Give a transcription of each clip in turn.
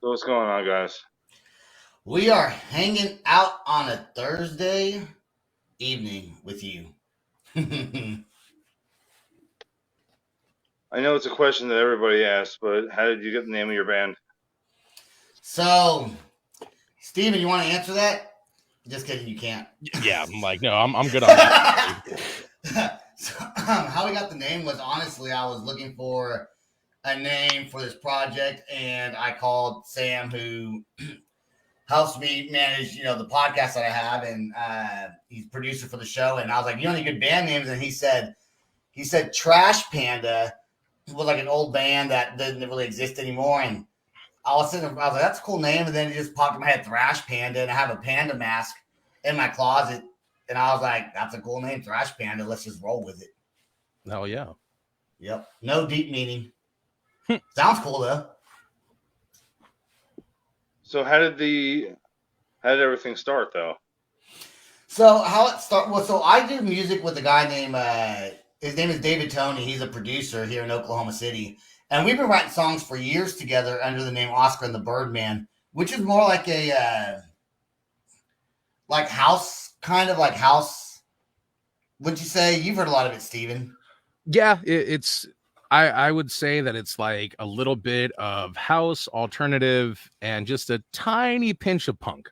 So what's going on, guys? We are hanging out on a Thursday evening with you. I know it's a question that everybody asks, but how did you get the name of your band? So, Steven, you want to answer that? Just kidding, you can't. Yeah, I'm like, no, I'm good on that. How we got the name was honestly, I was looking for a name for this project, and I called Sam, who helps me manage, the podcast that I have, and he's producer for the show. And I was like, "You know any good band names?" And he said Trash Panda was like an old band that doesn't really exist anymore. And I was like, "That's a cool name." And then it just popped in my head, Thrash Panda, and I have a panda mask in my closet. And I was like, "That's a cool name, Thrash Panda. Let's just roll with it." Hell yeah. Yep, no deep meaning. Sounds cool though. So how did everything start though? So how it started? Well, so I do music with a guy named his name is David Tony. He's a producer here in Oklahoma City, and we've been writing songs for years together under the name Oscar and the Birdman, which is more like a like house, kind of like house. Would you say you've heard a lot of it, Steven? Yeah, it's I would say that it's like a little bit of house, alternative, and just a tiny pinch of punk.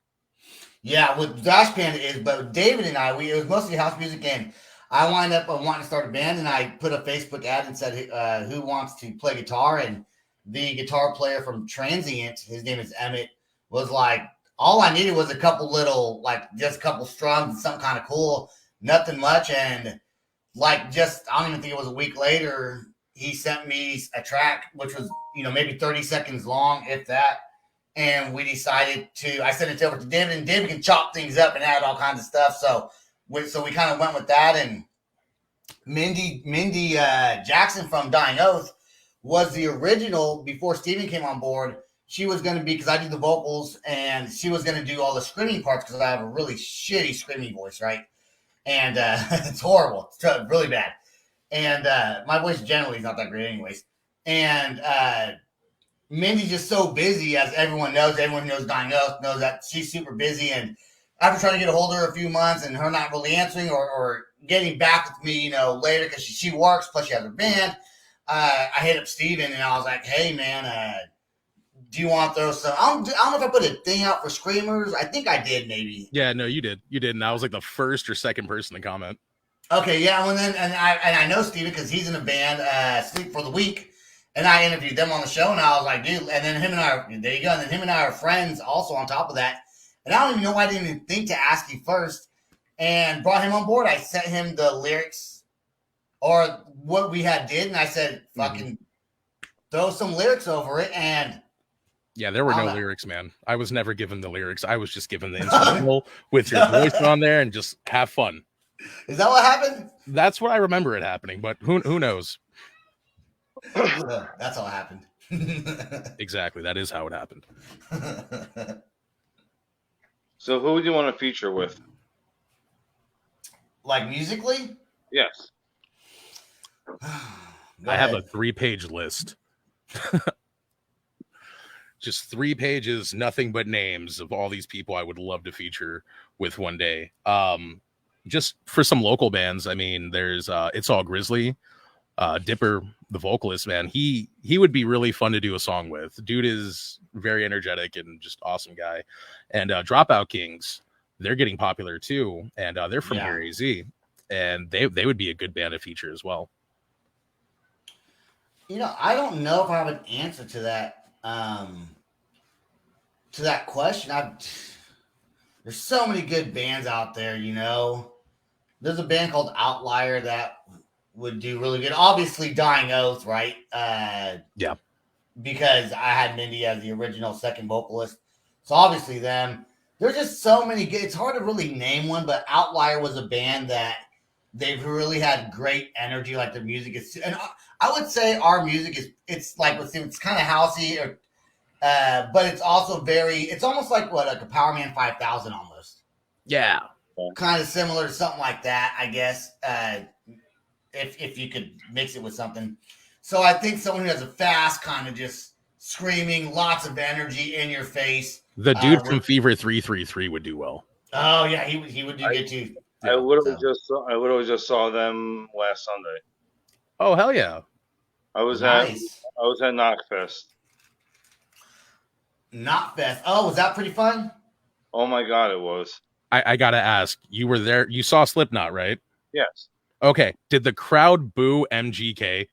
Yeah, with Dash Panda is, but David and I, it was mostly house music, and I wind up wanting to start a band, and I put a Facebook ad and said, "Who wants to play guitar?" And the guitar player from Transient, his name is Emmett, was like, "All I needed was a couple little, like just a couple strums and something kind of cool, nothing much." And like just, I don't even think it was a week later, he sent me a track which was maybe 30 seconds long, if that. And we decided I sent it over to David, and David can chop things up and add all kinds of stuff. So we kind of went with that. And Mindy Jackson from Dying Oath was the original before Steven came on board. She was going to be, because I do the vocals, and she was going to do all the screaming parts because I have a really shitty screaming voice, right? And it's horrible. It's really bad. And my voice generally is not that great anyways. And Mindy's just so busy, as everyone who knows Dying Oath knows that she's super busy. And after trying to get a hold of her a few months and her not really answering or getting back with me, later, because she works, plus she has her band, I hit up Steven and I was like, "Hey, man, do you want to throw some?" I don't know if I put a thing out for Screamers. I think I did, maybe. Yeah, no, you did. You did. And I was like the first or second person to comment. Okay, yeah. Well, then, and I know Steven because he's in a band, Sleep for the Week. And I interviewed them on the show, and I was like, "Dude," and then there you go. And then him and I are friends also on top of that. And I don't even know why I didn't even think to ask you first and brought him on board. I sent him the lyrics or what we did, and I said, "Fucking throw some lyrics over it." And yeah, there were no lyrics, man. I was never given the lyrics. I was just given the instrumental with your voice on there and just have fun. Is that what happened? That's what I remember it happening, but who knows? That's how it happened. Exactly. That is how it happened. So who would you want to feature with? Like musically? Yes. I have a 3-page list. Just 3 pages, nothing but names of all these people I would love to feature with one day. Just for some local bands, I mean, there's It's All Grizzly. Dipper, the vocalist, man, he would be really fun to do a song with. Dude is very energetic and just awesome guy. And Dropout Kings, they're getting popular too, and they're from here, AZ, and they would be a good band to feature as well. I don't know if I have an answer to that question. There's so many good bands out there. There's a band called Outlier that would do really good. Obviously, Dying Oath, right? Yeah. Because I had Mindy as the original second vocalist. So obviously them. There's just so many good. It's hard to really name one, but Outlier was a band that they've really had great energy. Like their music is, and I would say our music it's like, it's kind of housey, but it's also it's almost like a Power Man 5000 almost. Yeah. Kind of similar to something like that, I guess. If you could mix it with something. So I think someone who has a fast kind of just screaming, lots of energy in your face. The dude from Fever 333 would do well. Oh yeah, he would do good too. I literally just saw them last Sunday. Oh hell yeah! I was Nice. at Knockfest. Knockfest. Oh, was that pretty fun? Oh my god, it was. I gotta ask, you were there? You saw Slipknot, right? Yes. Okay. Did the crowd boo MGK?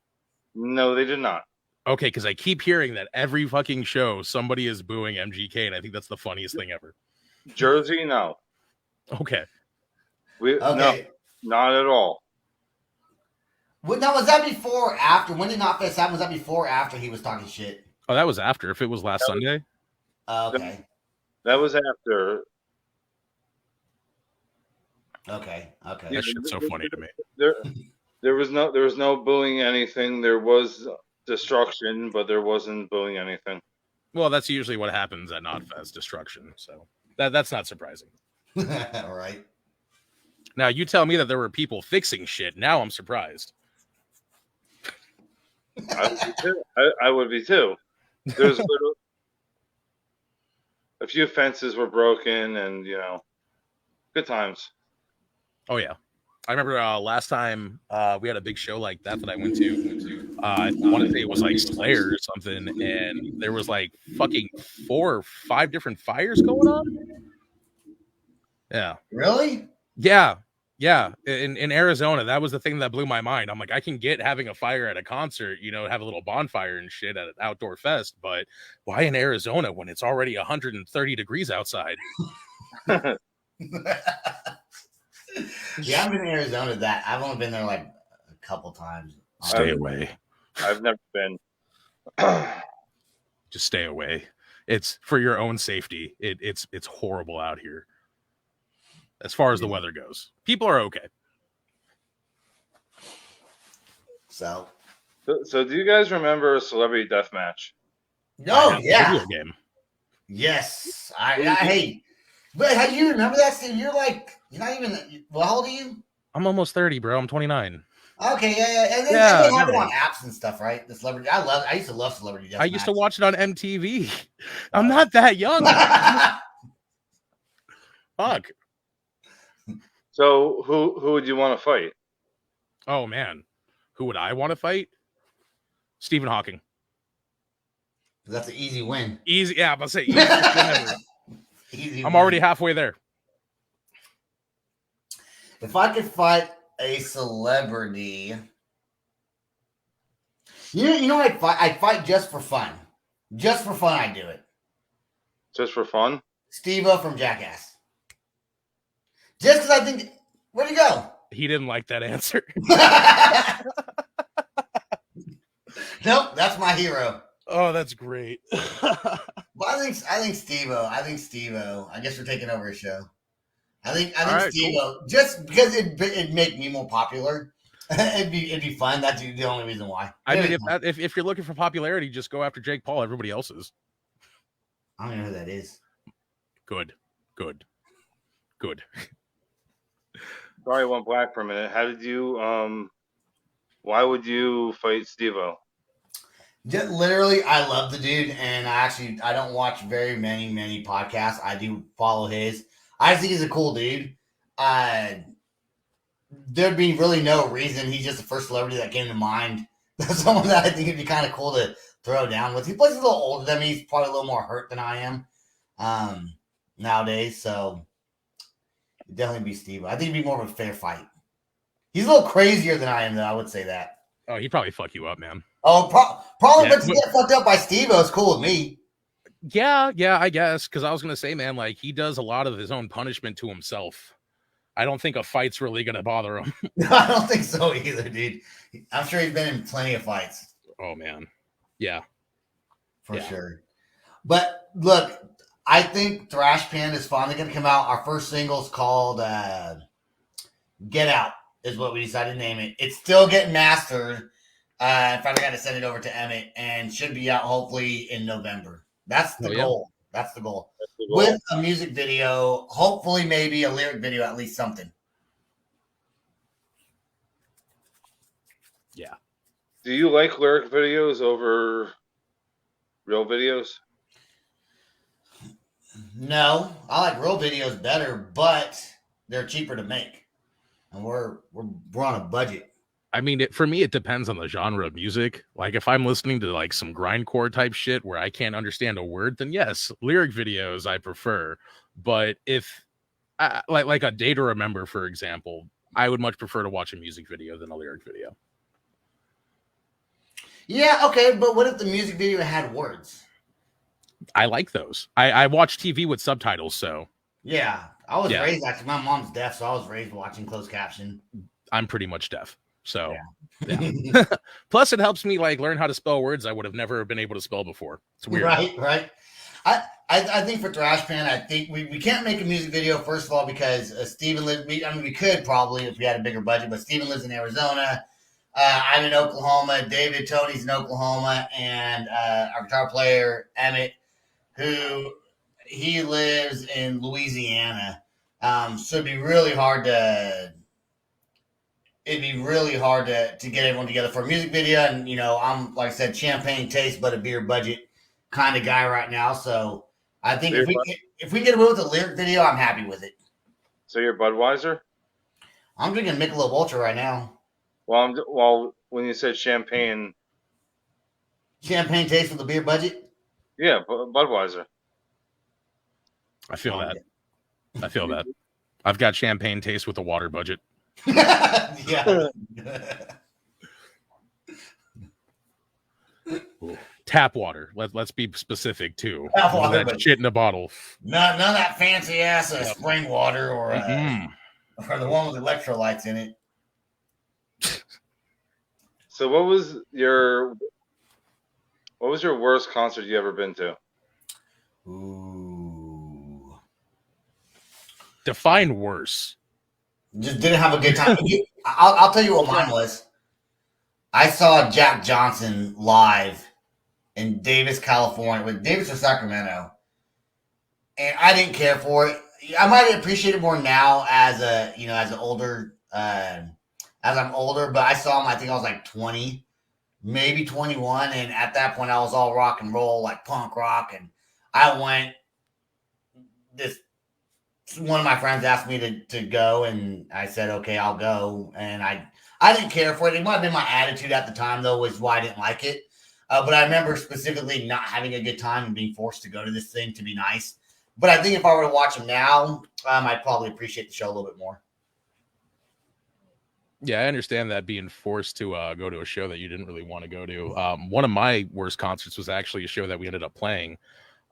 No, they did not. Okay, because I keep hearing that every fucking show somebody is booing MGK, and I think that's the funniest thing ever. Jersey, no. Okay. No, not at all. Now, was that before or after? When did Knockfest happen? Was that before or after he was talking shit? Oh, that was after. If it was last Sunday. Okay. That was after. Okay. That shit's so funny to me. There was no booing anything. There was destruction, but there wasn't booing anything. Well, that's usually what happens at Knotfest, destruction. So that's not surprising. All right. Now you tell me that there were people fixing shit. Now I'm surprised. I would be too. There's a few fences were broken, and good times. Oh yeah, I remember last time we had a big show like that I went to. I want to say it was like Slayer or something, and there was like fucking 4 or 5 different fires going on. Yeah. Really? Yeah. In Arizona, that was the thing that blew my mind. I'm like, I can get having a fire at a concert, have a little bonfire and shit at an outdoor fest, but why in Arizona when it's already 130 degrees outside? Yeah, I've been in Arizona. I've only been there like a couple times. Stay away. I've never been. Just stay away. It's for your own safety. It's horrible out here. As far as the weather goes, people are okay. So do you guys remember Celebrity Deathmatch? No, yeah. Video game. Yes. Hey, but how do you remember that, Steve? You're not even. Well, how old are you? I'm almost 30, bro. I'm 29. Okay, yeah. And then they have it on apps and stuff, right? The celebrity. I used to love Celebrity Deathmatch. I used to watch it on MTV. I'm not that young. Fuck. So who would you want to fight? Oh man, who would I want to fight? Stephen Hawking. That's an easy win. Easy, yeah. I'm gonna say easy. I'm already halfway there. If I could fight a celebrity, you know, I'd fight just for fun. Just for fun, I'd do it. Just for fun? Steve-O from Jackass. Just because I think, where'd he go? He didn't like that answer. Nope, that's my hero. Oh, that's great. But I think Steve-O. I guess we're taking over his show. I think Steve-O, cool. Just because it'd make me more popular. it'd be fun. That's the only reason why. I mean, if you're looking for popularity, just go after Jake Paul. Everybody else is. I don't know who that is. Good. Sorry, I went black for a minute. How did you? Why would you fight Steve-O? Just literally, I love the dude, and I don't watch very many podcasts. I do follow his. I just think he's a cool dude. There'd be really no reason. He's just the first celebrity that came to mind. That's someone that I think would be kind of cool to throw down with. He plays a little older than me. He's probably a little more hurt than I am nowadays. So it'd definitely be Steve. I think it'd be more of a fair fight. He's a little crazier than I am, though. I would say that. Oh, he'd probably fuck you up, man. Oh, probably, but to get fucked up by Steve-O is cool with me. Yeah, I guess. Because I was going to say, man, like, he does a lot of his own punishment to himself. I don't think a fight's really going to bother him. I don't think so either, dude. I'm sure he's been in plenty of fights. Oh, man. Yeah. For sure. But, look, I think Thrash Panda is finally going to come out. Our first single's called Get Out is what we decided to name it. It's still getting mastered. Finally got to send it over to Emmett and should be out hopefully in November. That's the goal. That's the goal. With a music video, hopefully maybe a lyric video, at least something. Yeah. Do you like lyric videos over real videos? No, I like real videos better, but they're cheaper to make, and we're on a budget. I mean, for me, it depends on the genre of music. Like, if I'm listening to like some grindcore type shit where I can't understand a word, then yes, lyric videos I prefer. But if like a Day to Remember, for example, I would much prefer to watch a music video than a lyric video. Yeah, okay, but what if the music video had words? I like those. I watch TV with subtitles, so Yeah, I was Yeah. raised actually. My mom's deaf, so I was raised watching closed caption. I'm pretty much deaf. So Yeah. Plus, it helps me like learn how to spell words I would have never been able to spell before. It's weird. Right. I think for Thrash Pan, I think we can't make a music video, first of all, because Steven lives, we could probably if we had a bigger budget, but Steven lives in Arizona. I'm in Oklahoma. David Tony's in Oklahoma. And our guitar player, Emmett, who he lives in Louisiana. So it'd be really hard to get everyone together for a music video. And, I'm, like I said, champagne taste, but a beer budget kind of guy right now. So I think if we get away with a lyric video, I'm happy with it. So you're Budweiser? I'm drinking Michelob Ultra right now. Well, when you said champagne, Champagne taste with a beer budget. yeah, Budweiser. I feel that. I've got champagne taste with a water budget. Yeah. Tap water. Let's be specific too. Tap water, that shit in a bottle. None of that fancy ass spring water or Mm-hmm. or the one with electrolytes in it. So what was your worst concert you ever been to? Ooh. Define worse. Just didn't have a good time. I'll tell you what mine was. I saw Jack Johnson live in Davis, California, with Davis or Sacramento, and I didn't care for it. I might appreciate it more now as an older, as I'm older. But I saw him. I think I was like 20, maybe 21, and at that point, I was all rock and roll, like punk rock, and I went. One of my friends asked me to go, and I said, okay, I'll go. And I didn't care for it. It might have been my attitude at the time, though, was why I didn't like it. But I remember specifically not having a good time and being forced to go to this thing to be nice. But I think if I were to watch them now, I'd probably appreciate the show a little bit more. Yeah, I understand that, being forced to go to a show that you didn't really want to go to. One of my worst concerts was actually a show that we ended up playing.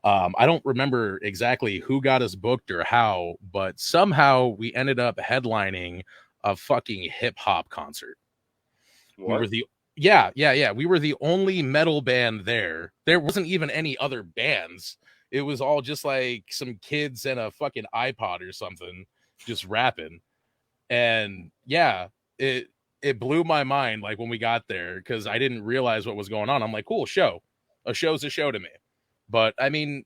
I don't remember exactly who got us booked or how, but somehow we ended up headlining a fucking hip hop concert. What? We were we were the only metal band there. There wasn't even any other bands. It was all just like some kids and a fucking iPod or something just rapping. And yeah, it blew my mind like when we got there, because I didn't realize what was going on. I'm like, cool, show. A show's a show to me. But I mean,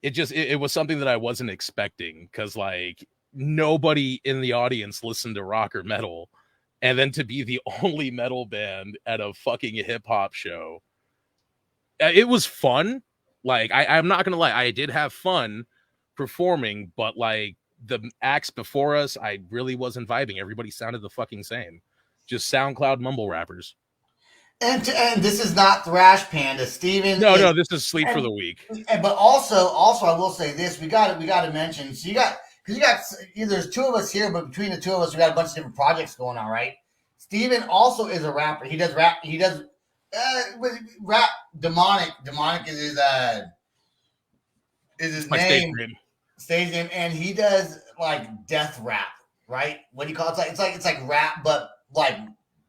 it was something that I wasn't expecting, because like nobody in the audience listened to rock or metal, and then to be the only metal band at a fucking hip hop show, it was fun. Like I'm not gonna lie, I did have fun performing, but like the acts before us, I really wasn't vibing. Everybody sounded the fucking same, just SoundCloud mumble rappers. And this is not Thrash Panda, Steven. No, this is Sleep for the Week. But also, I will say this: we got to mention. So there's two of us here, but between the two of us, we got a bunch of different projects going on, right? Steven also is a rapper. He does rap. He does rap. Demonic is his name. Stage name, and he does like death rap, right? What do you call it? It's like rap, but like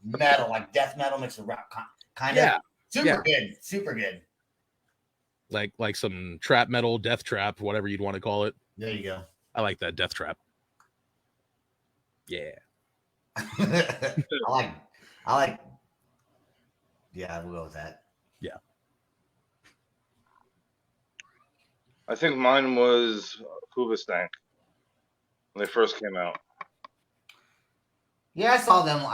metal, like death metal mixed with rap, kind of. Super good. Like some trap metal, death trap, whatever you'd want to call it. There you go. I like that, death trap. Yeah. I like. Yeah, we'll go with that. Yeah. I think mine was Hoobastank when they first came out. Yeah, I saw them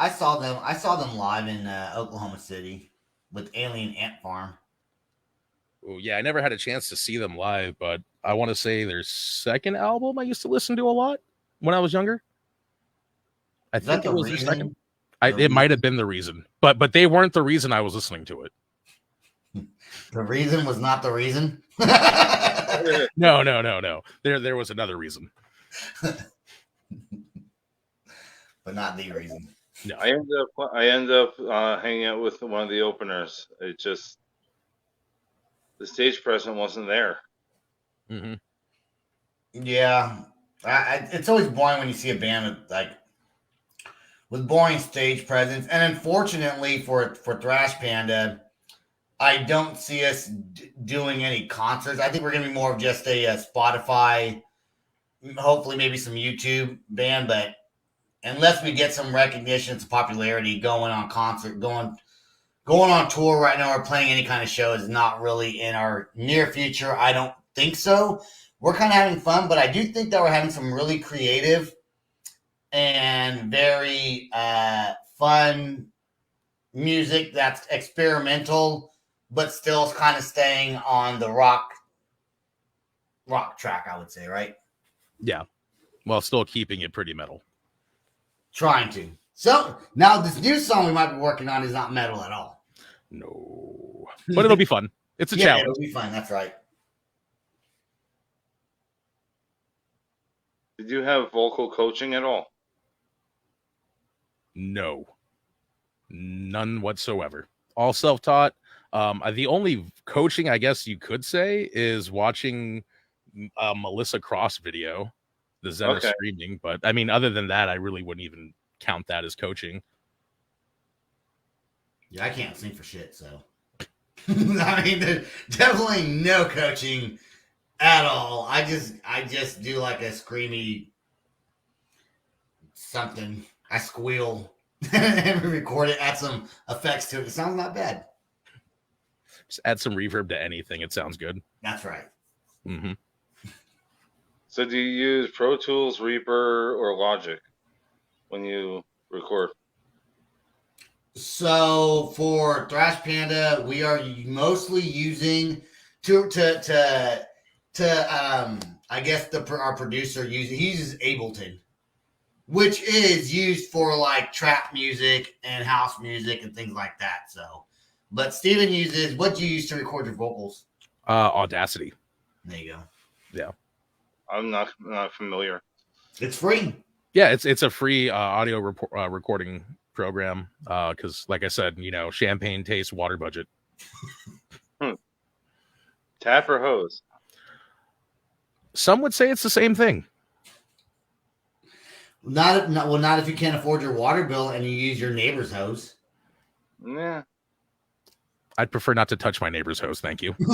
live in Oklahoma City with Alien Ant Farm. Oh, yeah, I never had a chance to see them live, but I want to say their second album I used to listen to a lot when I was younger. I Is that think it the was their second. reason? It might have been the reason, but they weren't the reason I was listening to it. The reason was not the reason. No. There was another reason. But not the reason. No. I end up hanging out with one of the openers. It just the stage presence wasn't there. Mm-hmm. Yeah, it's always boring when you see a band with boring stage presence. And unfortunately for Thrash Panda, I don't see us doing any concerts. I think we're going to be more of just a Spotify, hopefully maybe some YouTube band. But unless we get some recognition, some popularity, going on tour right now or playing any kind of show is not really in our near future. I don't think so. We're kind of having fun, but I do think that we're having some really creative and very fun music that's experimental, but still kind of staying on the rock track, I would say, right? Yeah. Well, still keeping it pretty metal. Trying to. So now this new song we might be working on is not metal at all. No. But it'll be fun. It's a challenge. It'll be fun. That's right. Did you have vocal coaching at all? No. None whatsoever. All self-taught. The only coaching I guess you could say is watching Melissa Cross video, the Zen Screaming. But I mean, other than that, I really wouldn't even count that as coaching. Yeah, I can't sing for shit, so I mean, there's definitely no coaching at all. I just do like a screamy something. I squeal and record it, add some effects to it. It sounds not bad. Just add some reverb to anything. It sounds good. That's right. Mm-hmm. So do you use Pro Tools, Reaper, or Logic when you record? So for Thrash Panda, we are mostly using I guess our producer he uses Ableton, which is used for like trap music and house music and things like that. So, but Steven uses, what do you use to record your vocals? Audacity. There you go. Yeah. I'm not familiar. It's free. Yeah, it's a free audio recording program. Because, like I said, champagne tastes, water budget. Tap or hose? Some would say it's the same thing. Not if you can't afford your water bill and you use your neighbor's hose. Yeah. I'd prefer not to touch my neighbor's hose, thank you. You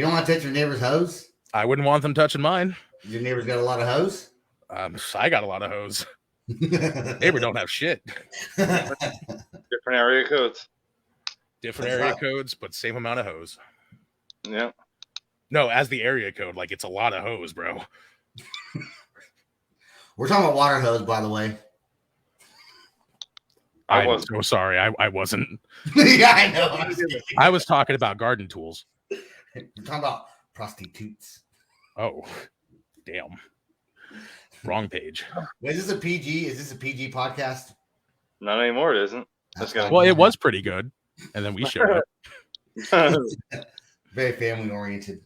don't want to touch your neighbor's hose? I wouldn't want them touching mine. Your neighbor's got a lot of hose? I got a lot of hose. Neighbor don't have shit. Different area codes. Different area codes, but same amount of hose. Yeah. No, as the area code, like it's a lot of hose, bro. We're talking about water hose, by the way. I'm so sorry. I wasn't. Yeah, I know. I was talking about garden tools. We're talking about prostitutes. Oh, damn. Wrong page. Is this a PG? Is this a PG podcast? Not anymore, it isn't. Well, it was pretty good. And then we showed up. Very family oriented.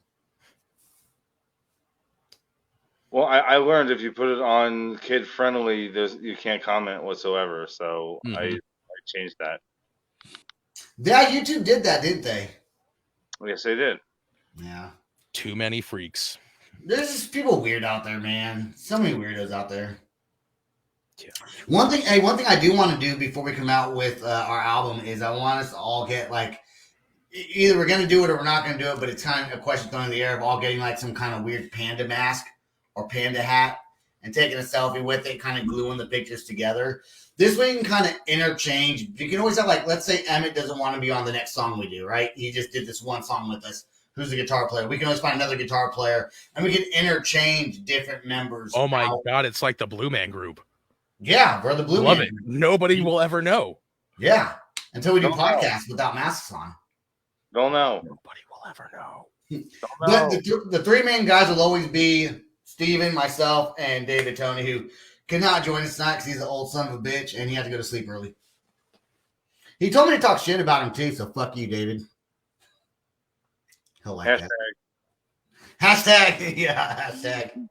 Well, I learned if you put it on kid friendly, you can't comment whatsoever. So I changed that. Yeah, YouTube did that, didn't they? Yes, they did. Yeah. Too many freaks. There's just people weird out there, man. So many weirdos out there. Yeah. One thing I do want to do before we come out with our album is I want us to all get like, either we're going to do it or we're not going to do it, but it's kind of a question thrown in the air of all getting like some kind of weird panda mask or panda hat and taking a selfie with it, kind of gluing the pictures together. This way you can kind of interchange. You can always have like, let's say Emmett doesn't want to be on the next song we do, right? He just did this one song with us. Who's the guitar player? We can always find another guitar player and we can interchange different members. Oh my God, it's like the Blue Man Group. Yeah, we're the Blue Love Man it. Group. Nobody will ever know. Yeah, until we do podcasts without masks on. Don't know. Nobody will ever know. Don't know. The three main guys will always be Steven, myself, and David Tony, who cannot join us tonight because he's an old son of a bitch and he had to go to sleep early. He told me to talk shit about him too, so fuck you, David. He'll like Hashtag. that. Hashtag, yeah, hashtag.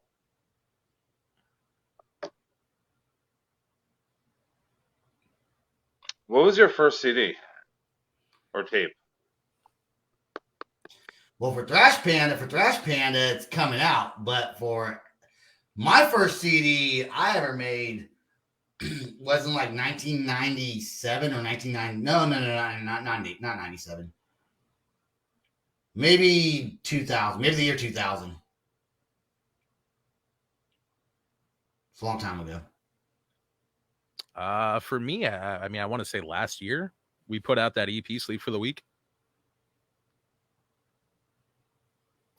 What was your first CD or tape? Well, for Thrash Panda, it's coming out. But for my first CD I ever made wasn't like 1997 or 1990. No, not 90, not 97. Maybe 2000, maybe the year 2000. It's a long time ago. For me, I mean, I want to say last year we put out that EP, Sleep for the Week.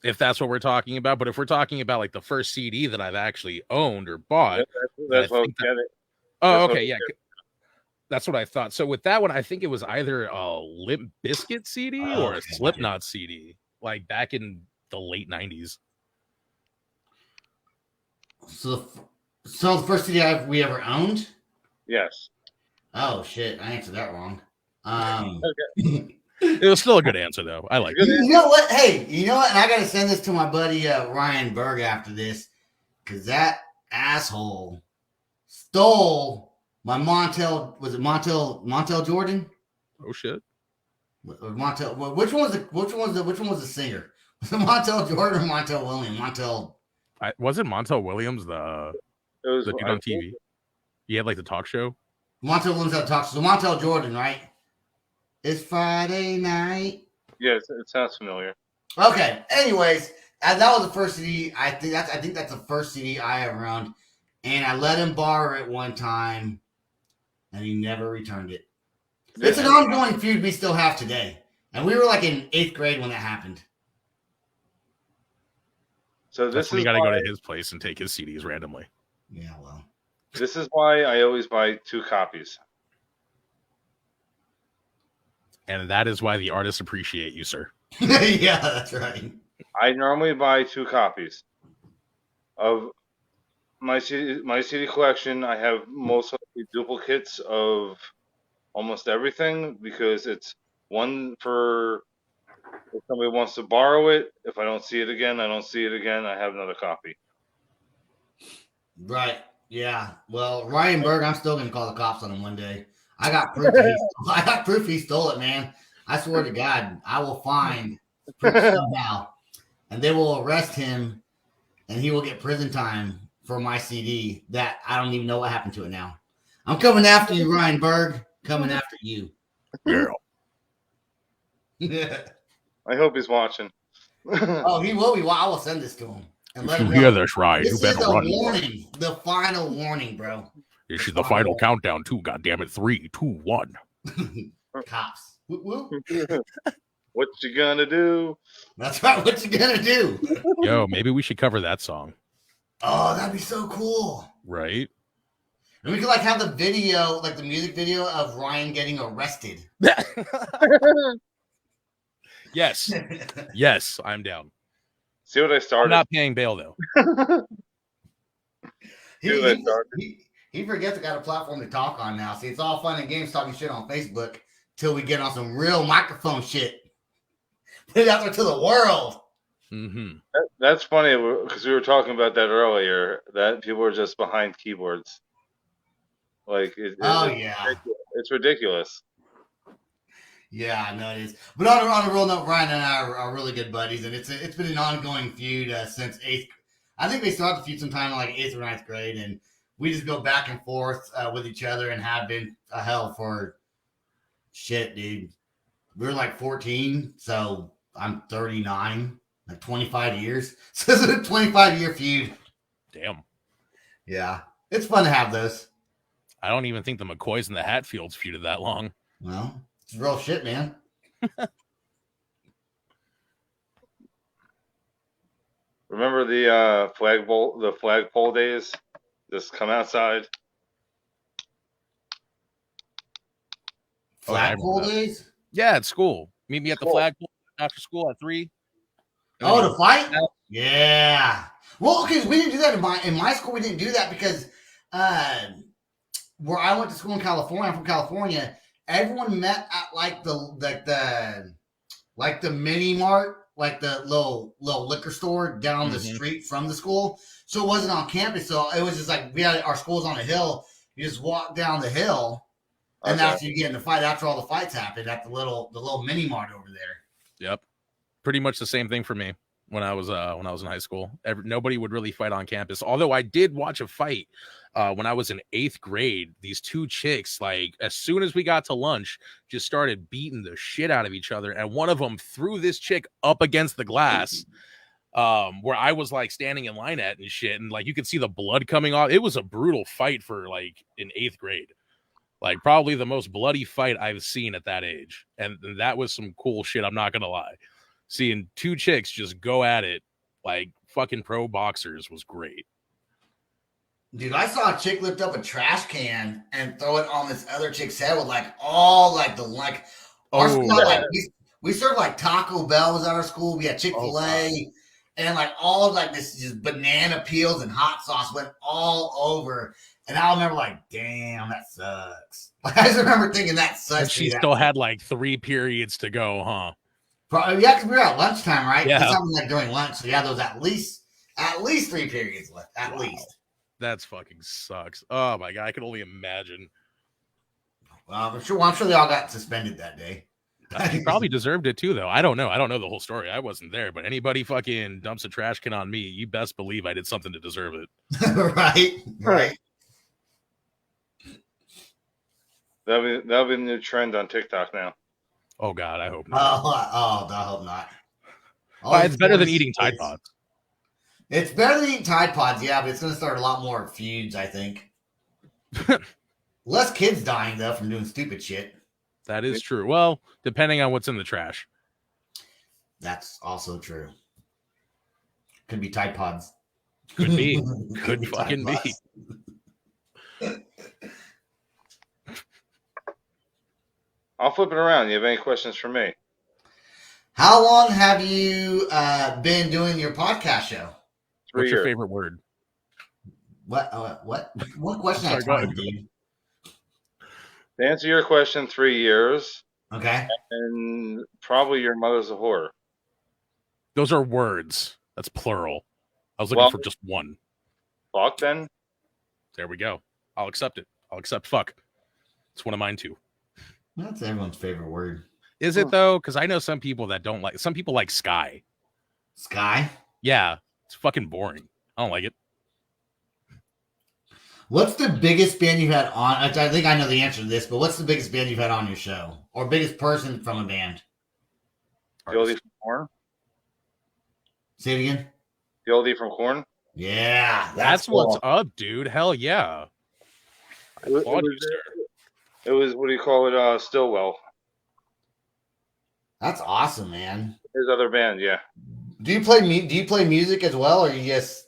If that's what we're talking about, but if we're talking about like the first CD that I've actually owned or bought, that's what we get it. Oh, okay, yeah, that's what I thought. So with that one, I think it was either a Limp Bizkit CD or a Slipknot CD, like back in the late 90s. So the first CD we ever owned? Yes. Oh shit, I answered that wrong. Okay. It was still a good answer though. I like it. You know what? Hey, you know what? And I gotta send this to my buddy Ryan Berg after this, because that asshole stole my Montel. Was it Montel Jordan? Oh shit. Montel. Which one was the singer? Was it Montel Jordan or Montel Williams? Wasn't Montel Williams the dude on TV? He had like the talk show. Montel Williams had a talk show. So Montel Jordan, right? It's Friday night. Yes, it sounds familiar. Okay. Anyways, that was the first CD. I think that's the first CD I ever owned, and I let him borrow it one time, and he never returned it. It's an ongoing feud we still have today, and we were like in 8th grade when that happened. So this is you got to go to his place and take his CDs randomly. Yeah, well, this is why I always buy 2 copies. And that is why the artists appreciate you, sir. Yeah, that's right. I normally buy 2 copies of my CD collection. I have mostly duplicates of almost everything because it's one for if somebody wants to borrow it. If I don't see it again, I don't see it again. I have another copy. Right. Yeah. Well, Ryan Berg, I'm still going to call the cops on him one day. I got proof he stole it, man. I swear to God, I will find proof somehow, and they will arrest him, and he will get prison time for my CD that I don't even know what happened to it now. I'm coming after you, Ryan Berg. Coming after you. Girl. I hope he's watching. Oh, he will be. Well, I will send this to him. And let you him hear know. this, right? This You is better the run. warning. The final warning, bro. This is the final countdown, too. Goddamn it. 3, 2, 1. Cops. Whoop, whoop. What you gonna do? That's right. What you gonna do? Yo, maybe we should cover that song. Oh, that'd be so cool. Right? And we could like have the video, like the music video of Ryan getting arrested. Yes. Yes, I'm down. See what I started? I'm not paying bail, though. He forgets I got a platform to talk on now. See, it's all fun and games talking shit on Facebook till we get on some real microphone shit. Put it out there to the world. Mm-hmm. That's funny because we were talking about that earlier. That people are just behind keyboards. Like, it's ridiculous. Yeah, I know it is. But on a real note, Ryan and I are really good buddies, and it's been an ongoing feud since 8th. I think they started the feud sometime in like 8th or 9th grade, and we just go back and forth with each other and have been hell for shit, dude. We were like 14, so I'm 39, like 25 years. So it's a 25-year feud. Damn. Yeah, it's fun to have those. I don't even think the McCoys and the Hatfields feuded that long. Well, it's real shit, man. Remember the flagpole days? Just come outside. Flagpole days? Yeah, at school. Meet me at the flagpole. after school at 3. Oh, to fight? Yeah. Well, okay, we didn't do that in my school. We didn't do that because where I went to school in California, I'm from California. Everyone met at like the mini mart, like the little liquor store down the street from the school. So it wasn't on campus. So it was just like we had our schools on a hill. You just walk down the hill, and that's you get in the fight. After all the fights happened at the little mini mart over there. Yep, pretty much the same thing for me when I was in high school. Nobody would really fight on campus. Although I did watch a fight when I was in 8th grade. These two chicks, like as soon as we got to lunch, just started beating the shit out of each other, and one of them threw this chick up against the glass. Where I was like standing in line at and shit, and like you could see the blood coming off. It was a brutal fight for like in 8th grade, like probably the most bloody fight I've seen at that age, and that was some cool shit. I'm not gonna lie, seeing two chicks just go at it like fucking pro boxers was great. Dude, I saw a chick lift up a trash can and throw it on this other chick's head with like all like the like. Our school, like we served like Taco Bell was at our school. We had Chick-fil-A. And like all of like this just banana peels and hot sauce went all over. And I remember like, damn, that sucks. Like, I just remember thinking that sucks. And she still had like 3 periods to go, huh? Probably, yeah, because we were at lunchtime, right? Yeah. Something like during lunch. So yeah, those at least 3 periods left. At least. That's fucking sucks. Oh my God. I can only imagine. Well, I'm sure they all got suspended that day. He probably deserved it too, though. I don't know. I don't know the whole story. I wasn't there, but anybody fucking dumps a trash can on me, you best believe I did something to deserve it. Right. That'll be the new trend on TikTok now. Oh God, I hope not. I hope not. It's better than eating Tide Pods. It's better than eating Tide Pods, yeah, but it's going to start a lot more feuds, I think. Less kids dying though from doing stupid shit. That is true. Well, depending on what's in the trash. That's also true. Could be Tide Pods. Could be. Could fucking be. I'll flip it around. You have any questions for me? How long have you been doing your podcast show? What's your favorite word? What? What question? Sorry, go ahead, dude. To answer your question, 3 years. Okay. And probably your mother's a whore. Those are words. That's plural. I was looking for just one. Fuck then. There we go. I'll accept it. I'll accept fuck. It's one of mine too. That's everyone's favorite word. Is it though? Because I know some people that don't like. Some people like Sky. Sky? Yeah. It's fucking boring. I don't like it. What's the biggest band you've had on? I think I know the answer to this, but what's the biggest band you've had on your show? Or biggest person from a band? The oldie from Korn. Say it again. The oldie from Korn. Yeah. That's cool. What's up, dude. Hell yeah. It was what do you call it? Stillwell. That's awesome, man. His other band, yeah. Do you play music as well, or you just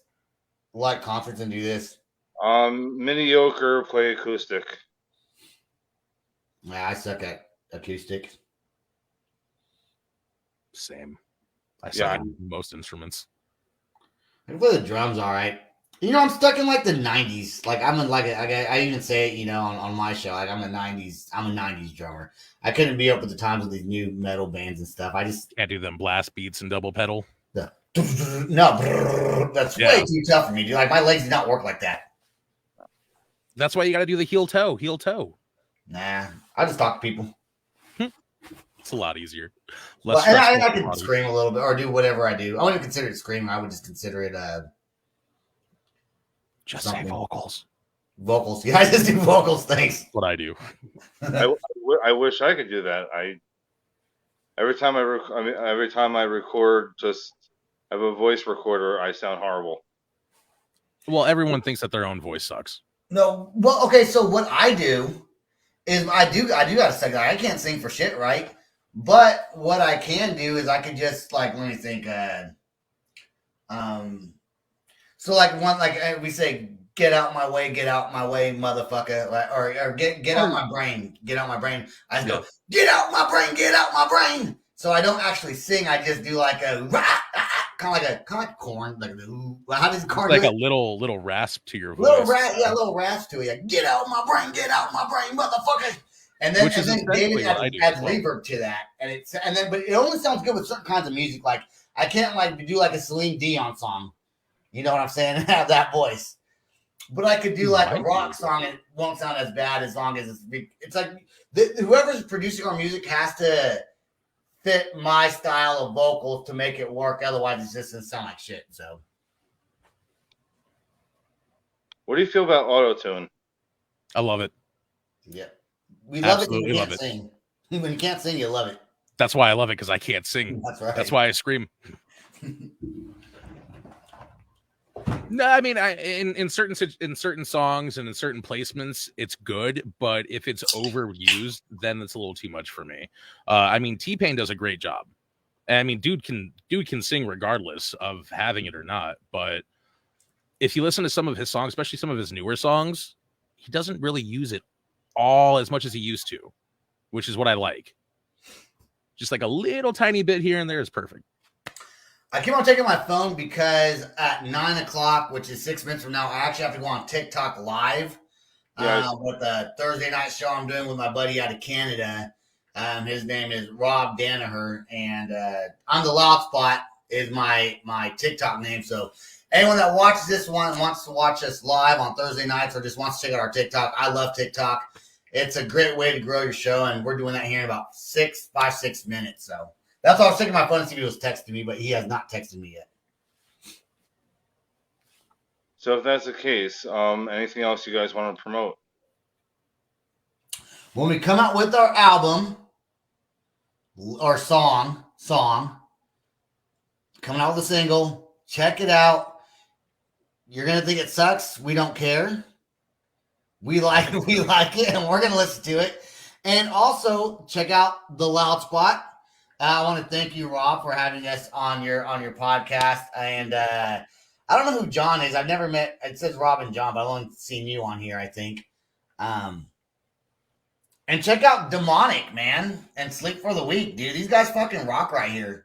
like concerts and do this? Mediocre, play acoustic. Yeah, I suck at acoustic. Same. I suck at most instruments. I can play the drums all right. You know, I'm stuck in like the 90s. Like I'm in like I even say it, you know, on my show. Like I'm a 90s drummer. I couldn't be up with the times with these new metal bands and stuff. I just can't do them blast beats and double pedal. No, that's way too tough for me, dude. Like my legs do not work like that. That's why you got to do the heel toe. Nah, I just talk to people. It's a lot easier. And I can scream a little bit or do whatever I do. I wouldn't consider it screaming. I would just consider it just say vocals. Vocals. Yeah, I just do vocals. Thanks. That's what I do. I wish I could do that. Every time I record, just have a voice recorder, I sound horrible. Well, everyone thinks that their own voice sucks. No, well, okay. So what I do is I do got to sing. I can't sing for shit, right? But what I can do is I could just like let me think. So like we say, get out my way, motherfucker, or get out my brain, get out my brain. I just go, get out my brain, So I don't actually sing. I just do like a kind of like corn. Like how does corn like do a it? little rasp to your voice. Little rasp to it. Like, get out my brain, motherfucker. And then, Which is David essentially what I do adds as well. reverb to that, but it only sounds good with certain kinds of music. Like I can't like do like a Celine Dion song, you know what I'm saying? And have that voice, but I could do like a rock song. And it won't sound as bad as long as it's like whoever's producing our music has to fit my style of vocals to make it work. Otherwise, it just doesn't sound like shit. So, What do you feel about auto-tune? I love it. Yeah. We love Absolutely it when you love can't it. sing. When you can't sing, you love it. That's why I love it, because I can't sing. That's right. That's why I scream. No, I mean, in certain songs and in certain placements, it's good. But if it's overused, then it's a little too much for me. I mean, T-Pain does a great job. And I mean, dude can sing regardless of having it or not. But if you listen to some of his songs, especially some of his newer songs, he doesn't really use it all as much as he used to, which is what I like. Just like a little tiny bit here and there is perfect. I keep on taking my phone because at 9 o'clock, which is 6 minutes from now, I actually have to go on TikTok live with a Thursday night show I'm doing with my buddy out of Canada. His name is Rob Danaher, and On the Loud Spot is my TikTok name. So anyone that watches this one and wants to watch us live on Thursday nights or just wants to check out our TikTok, I love TikTok. It's a great way to grow your show, and we're doing that here in about 6 minutes. So that's why I was checking my phone to see if he was texting me, but he has not texted me yet. So if that's the case, anything else you guys want to promote? When we come out with our album or song, coming out with a single, check it out. You're gonna think it sucks. We don't care. We like it, and we're gonna listen to it. And also check out The Loud Spot. I want to thank you, Rob, for having us on your podcast. And I don't know who John is. I've never met. It says Rob and John, but I've only seen you on here, I think. And check out Demonic, man, and Sleep for the Week, dude. These guys fucking rock right here.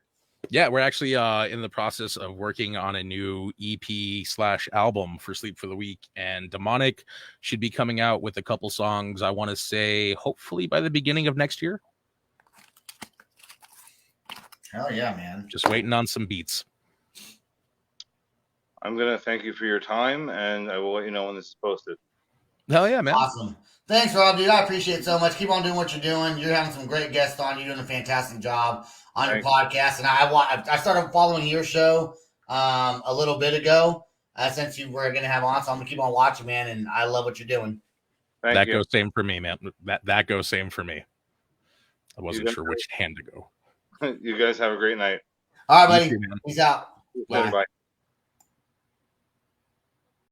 Yeah, we're actually in the process of working on a new EP/album for Sleep for the Week, and Demonic should be coming out with a couple songs, I want to say, hopefully by the beginning of next year. Hell yeah, man. Just waiting on some beats. I'm going to thank you for your time, and I will let you know when this is posted. Hell yeah, man. Awesome. Thanks, Rob, dude. I appreciate it so much. Keep on doing what you're doing. You're having some great guests on. You're doing a fantastic job on your podcast. And I started following your show a little bit ago since you were going to have on. So I'm going to keep on watching, man. And I love what you're doing. That goes same for me, man. That goes same for me. I wasn't sure which hand to go. You guys have a great night. All right, buddy. Peace out. Bye.